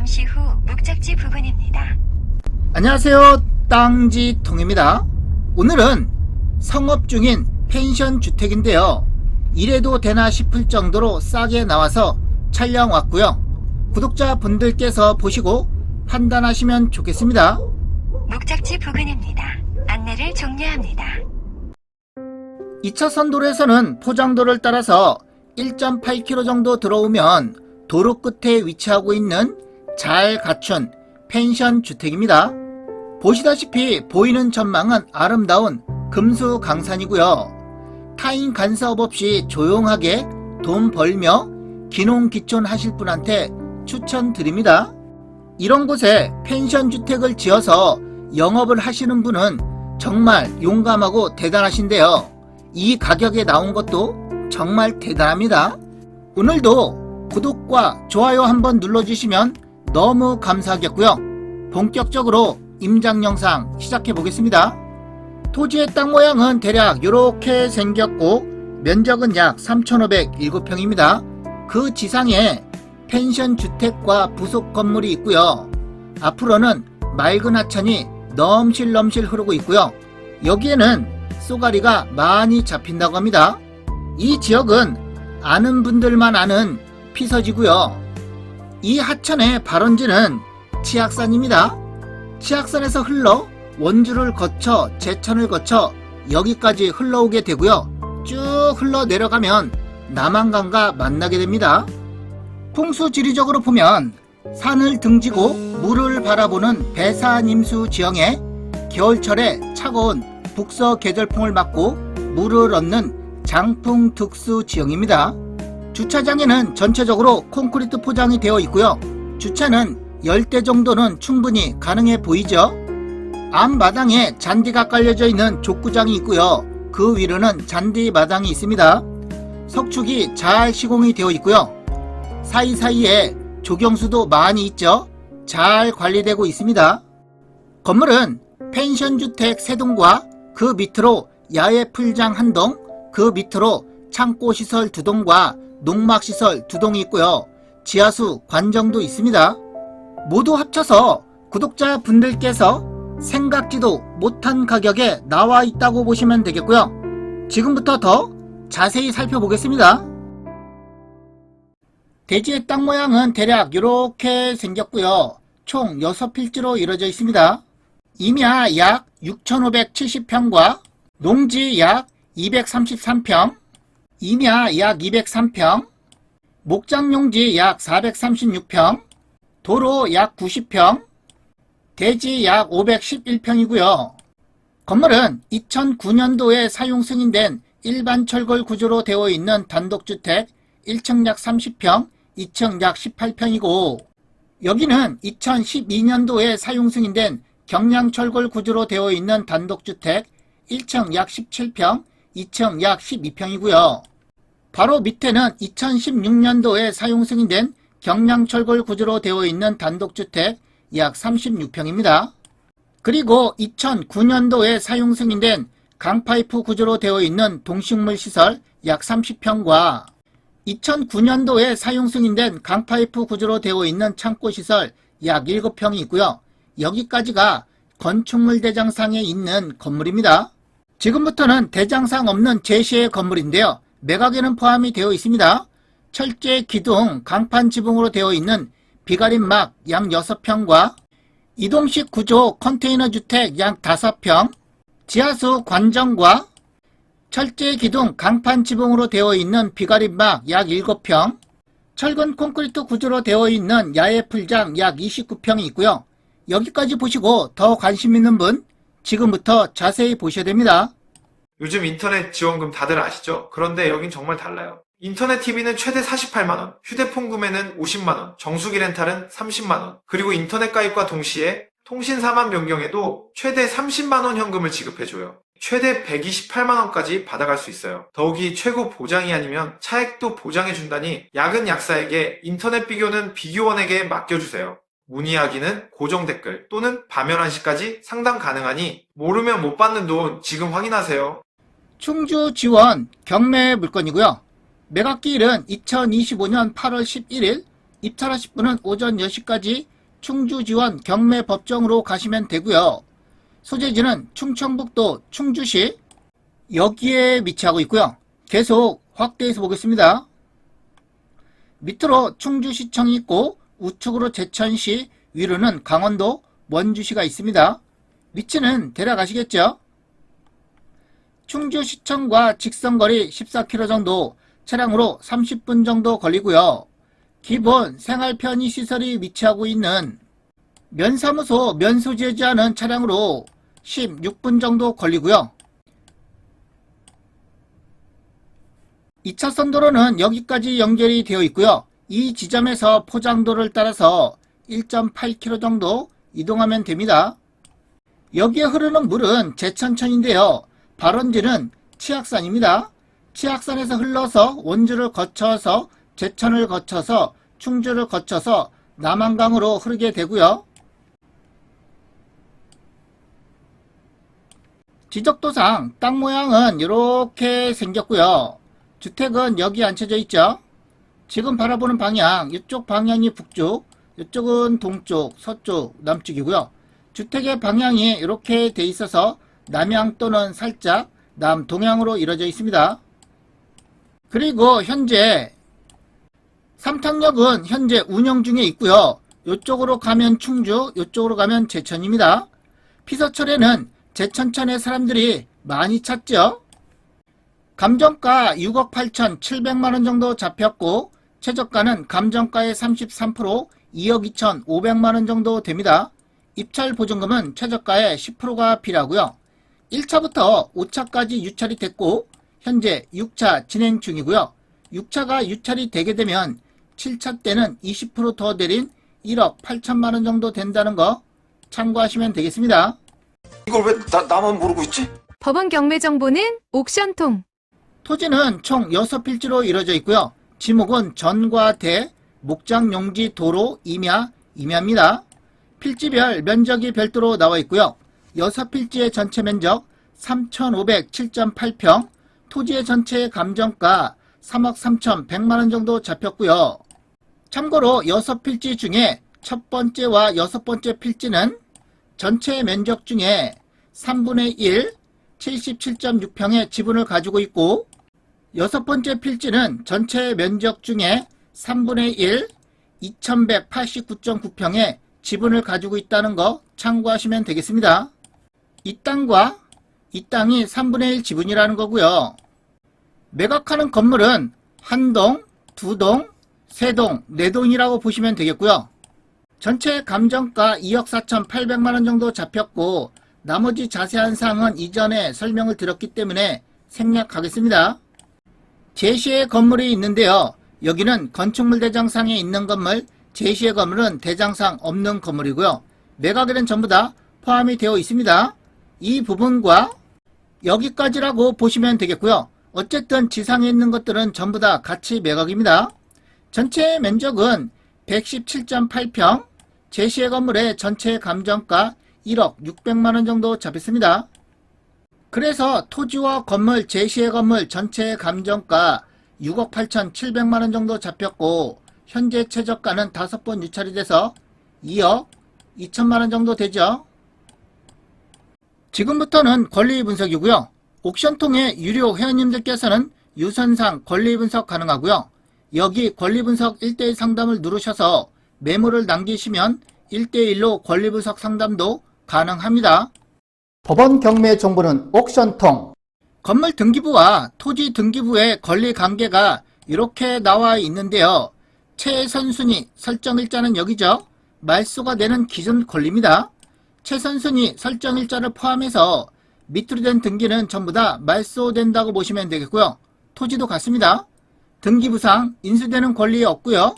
잠시 후 목적지 부근입니다. 안녕하세요, 땅지통입니다. 오늘은 성업 중인 펜션 주택인데요, 이래도 되나 싶을 정도로 싸게 나와서 촬영 왔고요. 구독자분들께서 보시고 판단하시면 좋겠습니다. 목적지 부근입니다. 안내를 종료합니다. 2차선 도로에서는 포장도를 따라서 1.8km 정도 들어오면 도로 끝에 위치하고 있는 잘 갖춘 펜션 주택입니다. 보시다시피 보이는 전망은 아름다운 금수강산이고요. 타인 간섭 없이 조용하게 돈 벌며 기농기촌 하실 분한테 추천드립니다. 이런 곳에 펜션 주택을 지어서 영업을 하시는 분은 정말 용감하고 대단하신데요, 이 가격에 나온 것도 정말 대단합니다. 오늘도 구독과 좋아요 한번 눌러주시면 너무 감사하겠고요. 본격적으로 임장 영상 시작해 보겠습니다. 토지의 땅 모양은 대략 이렇게 생겼고 면적은 약 3,507평입니다. 그 지상에 펜션 주택과 부속 건물이 있고요. 앞으로는 맑은 하천이 넘실넘실 흐르고 있고요. 여기에는 쏘가리가 많이 잡힌다고 합니다. 이 지역은 아는 분들만 아는 피서지고요. 이 하천의 발원지는 치악산입니다. 치악산에서 흘러 원주를 거쳐 제천을 거쳐 여기까지 흘러오게 되고요. 쭉 흘러 내려가면 남한강과 만나게 됩니다. 풍수지리적으로 보면 산을 등지고 물을 바라보는 배산임수 지형에 겨울철에 차가운 북서 계절풍을 맞고 물을 얻는 장풍 특수 지형입니다. 주차장에는 전체적으로 콘크리트 포장이 되어 있고요. 주차는 10대 정도는 충분히 가능해 보이죠. 앞마당에 잔디가 깔려져 있는 족구장이 있고요. 그 위로는 잔디 마당이 있습니다. 석축이 잘 시공이 되어 있고요. 사이사이에 조경수도 많이 있죠. 잘 관리되고 있습니다. 건물은 펜션 주택 3동과 그 밑으로 야외 풀장 1동, 그 밑으로 창고시설 2동과 농막시설 2동이 있고요. 지하수 관정도 있습니다. 모두 합쳐서 구독자분들께서 생각지도 못한 가격에 나와 있다고 보시면 되겠고요. 지금부터 더 자세히 살펴보겠습니다. 대지의 땅 모양은 대략 이렇게 생겼고요. 총 6필지로 이루어져 있습니다. 임야 약 6,570평과 농지 약 233평, 임야 약 203평, 목장용지 약 436평, 도로 약 90평, 대지 약 511평이고요. 건물은 2009년도에 사용 승인된 일반 철골 구조로 되어 있는 단독주택 1층 약 30평, 2층 약 18평이고 여기는 2012년도에 사용 승인된 경량철골 구조로 되어 있는 단독주택 1층 약 17평, 2층 약 12평이고요. 바로 밑에는 2016년도에 사용 승인된 경량철골 구조로 되어 있는 단독주택 약 36평입니다. 그리고 2009년도에 사용 승인된 강파이프 구조로 되어 있는 동식물 시설 약 30평과 2009년도에 사용 승인된 강파이프 구조로 되어 있는 창고시설 약 7평이 있고요. 여기까지가 건축물 대장상에 있는 건물입니다. 지금부터는 대장상 없는 제시의 건물인데요. 매각에는 포함이 되어 있습니다. 철제 기둥 강판 지붕으로 되어 있는 비가림막 약 6평과 이동식 구조 컨테이너 주택 약 5평, 지하수 관정과 철제 기둥 강판 지붕으로 되어 있는 비가림막 약 7평, 철근 콘크리트 구조로 되어 있는 야외 풀장 약 29평이 있고요. 여기까지 보시고 더 관심 있는 분 지금부터 자세히 보셔야 됩니다. 요즘 인터넷 지원금 다들 아시죠? 그런데 여긴 정말 달라요. 인터넷 TV는 최대 48만원, 휴대폰 구매는 50만원, 정수기 렌탈은 30만원, 그리고 인터넷 가입과 동시에 통신사만 변경해도 최대 30만원 현금을 지급해줘요. 최대 128만원까지 받아갈 수 있어요. 더욱이 최고 보장이 아니면 차액도 보장해준다니 약은 약사에게, 인터넷 비교는 비교원에게 맡겨주세요. 문의하기는 고정 댓글 또는 밤 11시까지 상담 가능하니 모르면 못 받는 돈 지금 확인하세요. 충주 지원 경매 물건이고요. 매각기일은 2025년 8월 11일, 입찰하실 분은 오전 10시까지 충주지원 경매법정으로 가시면 되고요. 소재지는 충청북도 충주시 여기에 위치하고 있고요. 계속 확대해서 보겠습니다. 밑으로 충주시청이 있고 우측으로 제천시, 위로는 강원도 원주시가 있습니다. 위치는 대략 아시겠죠? 충주시청과 직선거리 14km 정도, 차량으로 30분 정도 걸리고요. 기본 생활 편의시설이 위치하고 있는 면사무소 면소지하는 차량으로 16분 정도 걸리고요. 2차선 도로는 여기까지 연결이 되어 있고요. 이 지점에서 포장도를 따라서 1.8km 정도 이동하면 됩니다. 여기에 흐르는 물은 제천천인데요. 발원지는 치악산입니다. 치악산에서 흘러서 원주를 거쳐서 제천을 거쳐서 충주를 거쳐서 남한강으로 흐르게 되고요. 지적도상 땅 모양은 이렇게 생겼고요. 주택은 여기 앉혀져 있죠. 지금 바라보는 방향, 이쪽 방향이 북쪽, 이쪽은 동쪽, 서쪽, 남쪽이고요. 주택의 방향이 이렇게 돼 있어서 남향 또는 살짝 남동향으로 이루어져 있습니다. 그리고 현재 삼탕역은 현재 운영 중에 있고요. 이쪽으로 가면 충주, 이쪽으로 가면 제천입니다. 피서철에는 제천천에 사람들이 많이 찾죠. 감정가 6억 8,700만원 정도 잡혔고 최저가는 감정가의 33%, 2억 2,500만원 정도 됩니다. 입찰 보증금은 최저가의 10%가 필요하고요. 1차부터 5차까지 유찰이 됐고 현재 6차 진행 중이고요. 6차가 유찰이 되게 되면 7차 때는 20% 더 내린 1억 8천만원 정도 된다는 거 참고하시면 되겠습니다. 이걸 왜 나만 모르고 있지? 법원 경매 정보는 옥션통. 토지는 총 6필지로 이루어져 있고요. 지목은 전과 대, 목장 용지 도로 임야, 임야입니다. 필지별 면적이 별도로 나와 있고요. 6필지의 전체 면적 3,507.8평, 토지의 전체 감정가 3억 3,100만원 정도 잡혔고요. 참고로 6필지 중에 첫 번째와 여섯 번째 필지는 전체 면적 중에 3분의 1, 77.6평의 지분을 가지고 있고 여섯 번째 필지는 전체 면적 중에 3분의 1, 2189.9평의 지분을 가지고 있다는 거 참고하시면 되겠습니다. 이 땅과 이 땅이 3분의 1 지분이라는 거고요. 매각하는 건물은 한 동, 두 동, 세 동, 네 동이라고 보시면 되겠고요. 전체 감정가 2억 4,800만원 정도 잡혔고 나머지 자세한 사항은 이전에 설명을 드렸기 때문에 생략하겠습니다. 제시의 건물이 있는데요. 여기는 건축물 대장상에 있는 건물, 제시의 건물은 대장상 없는 건물이고요. 매각에는 전부 다 포함이 되어 있습니다. 이 부분과 여기까지라고 보시면 되겠고요. 어쨌든 지상에 있는 것들은 전부 다 같이 매각입니다. 전체 면적은 117.8평, 제시의 건물의 전체 감정가 1억 600만원 정도 잡혔습니다. 그래서 토지와 건물, 제시의 건물 전체 감정가 6억 8,700만원 정도 잡혔고 현재 최저가는 5번 유찰이 돼서 2억 2천만원 정도 되죠. 지금부터는 권리 분석이고요. 옥션통의 유료 회원님들께서는 유선상 권리 분석 가능하고요. 여기 권리 분석 1대1 상담을 누르셔서 메모를 남기시면 1대1로 권리 분석 상담도 가능합니다. 법원 경매 정보는 옥션통. 건물 등기부와 토지 등기부의 권리 관계가 이렇게 나와 있는데요. 최선순위 설정일자는 여기죠. 말소가 되는 기준 권리입니다. 최선순위 설정일자를 포함해서 밑으로 된 등기는 전부 다 말소된다고 보시면 되겠고요. 토지도 같습니다. 등기부상 인수되는 권리 없고요.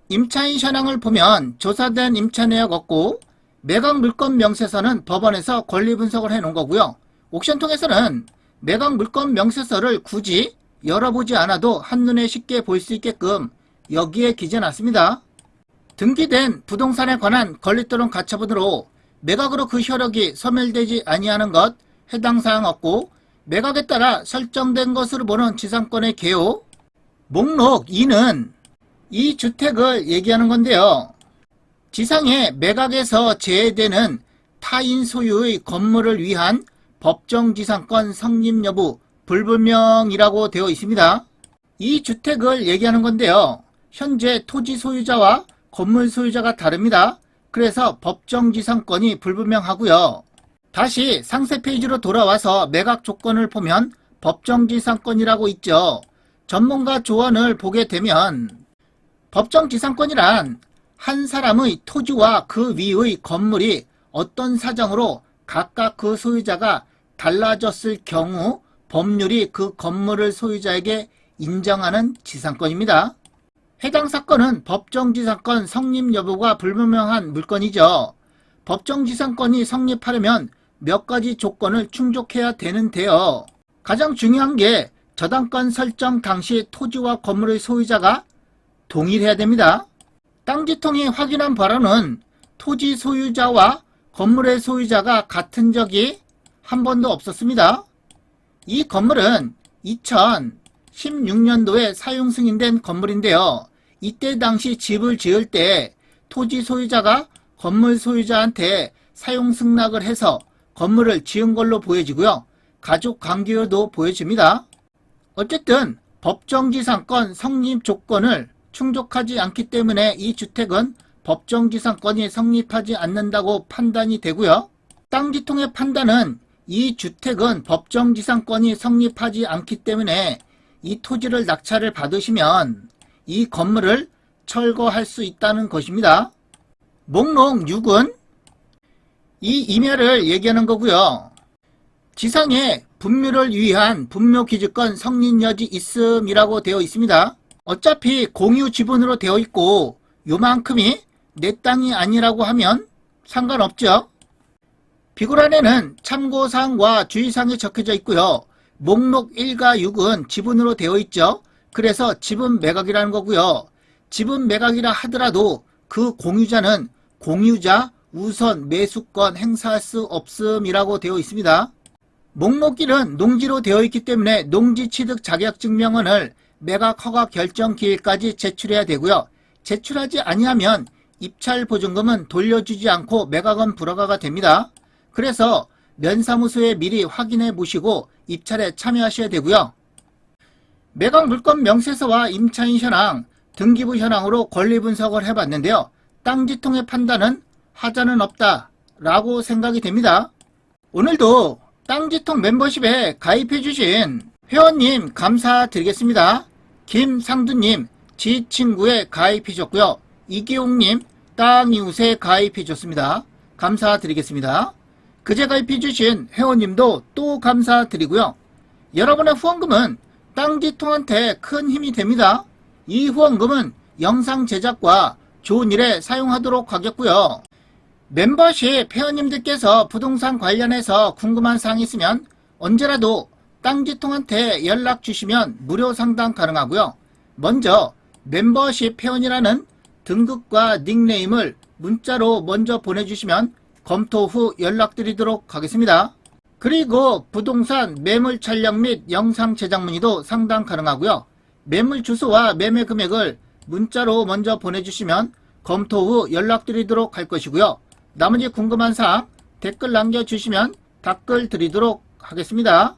임차인 현황을 보면 조사된 임차 내역 없고 매각 물건 명세서는 법원에서 권리 분석을 해놓은 거고요. 옥션통에서는 매각 물건 명세서를 굳이 열어보지 않아도 한눈에 쉽게 볼 수 있게끔 여기에 기재놨습니다. 등기된 부동산에 관한 권리 또는 가처분으로 매각으로 그 효력이 소멸되지 아니하는 것 해당 사항 없고 매각에 따라 설정된 것으로 보는 지상권의 개요. 목록 2는 이 주택을 얘기하는 건데요. 지상의 매각에서 제외되는 타인 소유의 건물을 위한 법정지상권 성립 여부 불분명이라고 되어 있습니다. 이 주택을 얘기하는 건데요. 현재 토지 소유자와 건물 소유자가 다릅니다. 그래서 법정지상권이 불분명하고요. 다시 상세 페이지로 돌아와서 매각 조건을 보면 법정지상권이라고 있죠. 전문가 조언을 보게 되면 법정지상권이란 한 사람의 토지와 그 위의 건물이 어떤 사정으로 각각 그 소유자가 달라졌을 경우 법률이 그 건물을 소유자에게 인정하는 지상권입니다. 해당 사건은 법정지상권 성립 여부가 불분명한 물건이죠. 법정지상권이 성립하려면 몇 가지 조건을 충족해야 되는데요. 가장 중요한 게 저당권 설정 당시 토지와 건물의 소유자가 동일해야 됩니다. 땅지통이 확인한 바로는 토지 소유자와 건물의 소유자가 같은 적이 한 번도 없었습니다. 이 건물은 2016년도에 사용 승인된 건물인데요. 이때 당시 집을 지을 때 토지 소유자가 건물 소유자한테 사용 승낙을 해서 건물을 지은 걸로 보여지고요. 가족 관계도 보여집니다. 어쨌든 법정지상권 성립 조건을 충족하지 않기 때문에 이 주택은 법정지상권이 성립하지 않는다고 판단이 되고요. 땅지통의 판단은 이 주택은 법정지상권이 성립하지 않기 때문에 이 토지를 낙찰을 받으시면 이 건물을 철거할 수 있다는 것입니다. 목록 6은 이 임야를 얘기하는 거고요. 지상에 분묘를 위한 분묘기지권 성립 여지 있음이라고 되어 있습니다. 어차피 공유 지분으로 되어 있고 요만큼이 내 땅이 아니라고 하면 상관없죠. 비굴안에는 참고사항과 주의사항이 적혀져 있고요. 목록 1과 6은 지분으로 되어 있죠. 그래서 지분 매각이라는 거고요. 지분 매각이라 하더라도 그 공유자는 공유자 우선 매수권 행사할 수 없음이라고 되어 있습니다. 목록 1은 농지로 되어 있기 때문에 농지취득 자격증명원을 매각 허가 결정 기일까지 제출해야 되고요. 제출하지 아니하면 입찰보증금은 돌려주지 않고 매각은 불허가가 됩니다. 그래서 면사무소에 미리 확인해 보시고 입찰에 참여하셔야 되고요. 매각 물건 명세서와 임차인 현황, 등기부 현황으로 권리 분석을 해봤는데요. 땅지통의 판단은 하자는 없다 라고 생각이 됩니다. 오늘도 땅지통 멤버십에 가입해 주신 회원님 감사드리겠습니다. 김상두님 지친구에 가입해 주셨고요. 이기용님 땅이웃에 가입해 주셨습니다. 감사드리겠습니다. 그제 가입해 주신 회원님도 또 감사드리고요. 여러분의 후원금은 땅지통한테 큰 힘이 됩니다. 이 후원금은 영상 제작과 좋은 일에 사용하도록 하겠고요. 멤버십 회원님들께서 부동산 관련해서 궁금한 사항이 있으면 언제라도 땅지통한테 연락 주시면 무료 상담 가능하고요. 먼저 멤버십 회원이라는 등급과 닉네임을 문자로 먼저 보내주시면 검토 후 연락드리도록 하겠습니다. 그리고 부동산 매물 촬영 및 영상 제작 문의도 상담 가능하고요. 매물 주소와 매매 금액을 문자로 먼저 보내주시면 검토 후 연락드리도록 할 것이고요. 나머지 궁금한 사항 댓글 남겨주시면 답글 드리도록 하겠습니다.